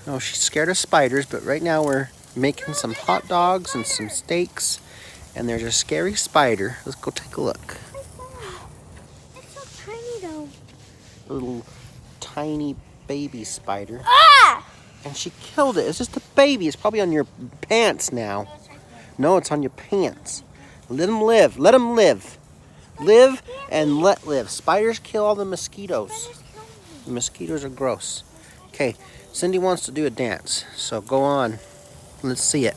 Oh, she's scared of spiders, but right now we're making some hot dogs and some steaks, and there's a scary spider. Let's go take a look. It's so tiny though. A little tiny baby spider. Ah! And she killed it. It's just a baby. It's probably on your pants now. No, it's on your pants. Let them live. Let them live. Live and let live. Spiders kill all the mosquitoes. The mosquitoes are gross. Okay, Syndee wants to do a dance, so go on. Let's see it.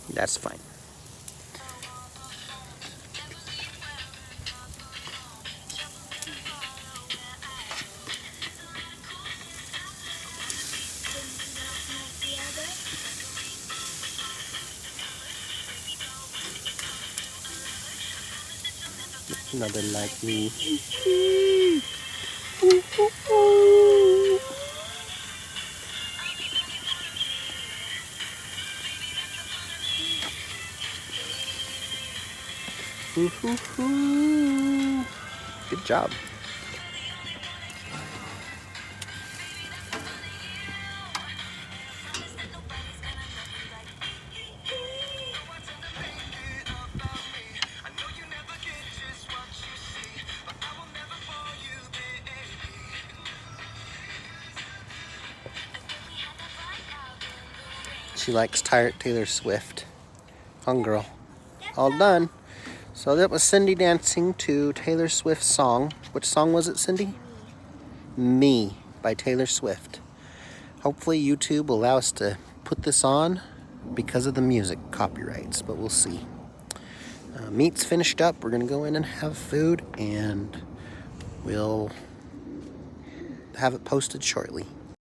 That's fine. Another like me. Good job. She likes Taylor Swift. Fun girl. All done. So that was Syndee dancing to Taylor Swift's song. Which song was it, Syndee? Me by Taylor Swift. Hopefully YouTube will allow us to put this on because of the music copyrights, but we'll see. Meat's finished up. We're gonna go in and have food, and we'll have it posted shortly.